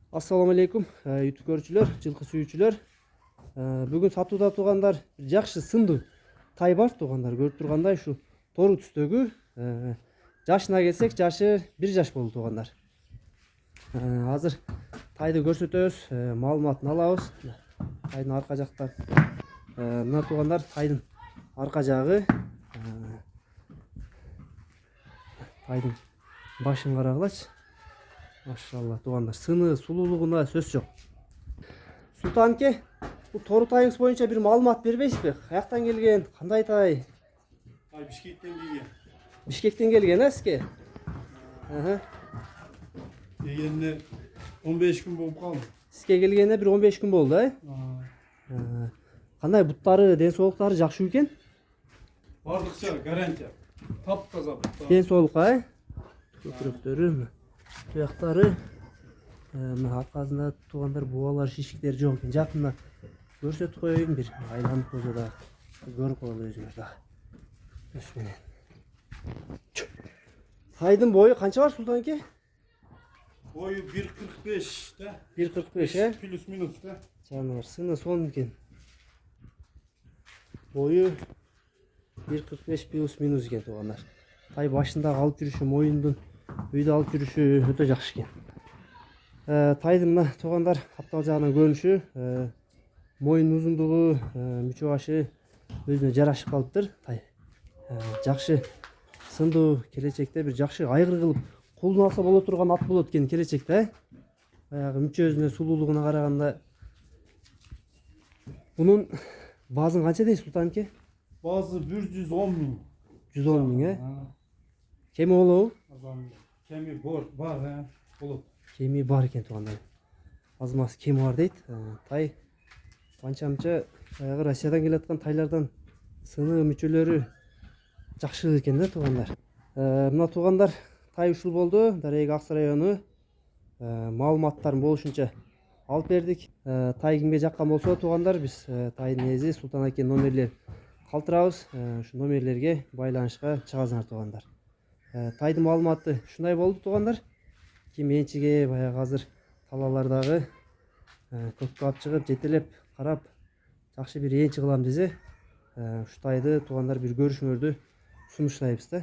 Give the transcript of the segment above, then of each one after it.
Assalamu alaikum YouTube көрүүчүлөр, жылкы сүйүүчүлөр. Бүгүн сатууда туугандар жакшы сындуу тай бар туугандар. Көрүп тургандай ушу тору түстөгү. Жашына келсек, жашы 1 жаш болду туугандар. Азыр тайды көрсөтөбүз, маалыматын алабыз. Тайдын арка жакта. Мына туугандар тайдын арка жагы. Тайдын башын карагылачы. Машалла туугандар, сыны сулуулугуна сөз жок. Султан ке, бул тору тайыңыз боюнча бир маалымат бербейсизби? Каяктан келген, кандай тай? Бишкектен келген. Бишкектен келген, сизге? Келгенине 15 күн болуп калды. Сизге келгенине бир 15 күн болду, Кандай буттары, ден соолуктары жакшы экен? Бардыкча гарантия. Таптаза буттар. Ден соолукка, көкүрөктөрү, туяктары, мына аркасында туугандар бубалар, шишиктер жок экен. Жакында көрсөтүп коеюн, бир айланып болсо да көрүп коелу өзүңүз да. Өз менен. Тайдын бою канча бар Султан эке? Бою 1.45 да. 1.45, Плюс минус да. Жаныбар сыны сонун экен. Бою 1.45 плюс минус экен туугандар. Тай башындагы алып жүрүшү, моюндун үйдө алып жүрүшү өтө жакшы экен. Тайдын мына туугандар каптал жагынан көрүнүшү, моюн узундугу, мүчө башы өзүнө жарашып калыптыр. Тай жакшы сындуу, келечекте бир жакшы айгыр кылып кулдун алса боло турган ат болот экен келечекте. Баягы мүчөсүнө, сулуулугуна караганда. Бунун баазын канча дейсиз Султан эке? Базы 110 миң. 110 миң, Кеми болобу? Кеми бар, болот. Кеми бар экен туугандар. Аз-маз кеми бар дейт. Тай анча-мынча баягы Россиядан келаткан тайлардан сыны, мүчөлөрү жакшы экен да туугандар. Мына туугандар тай ушул болду. Дарега Аксы району. Маалыматтарын болушунча алып бердик. Тай кимге жаккан болсо туугандар, биз тайдын ээси Султан акенин номерлерин калтырабыз. Ушу номерлерге байланышка чыгасыңар туугандар. Тайдын маалыматы ушундай болду туугандар. Ким энчиге баягы азыр талаалардагы көккө алып чыгып, жетелеп, карап, жакшы бир энчи кылам десе, ушу тайды туугандар бир көрүшүңөрдү сунуштайбыз да.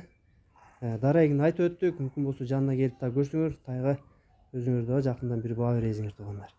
Дарегин айтып өттүк, мүмкүн болсо жанына келип да көрсөңөр, тайга өзүңөр да жакындан бир баа бересиңер туугандар.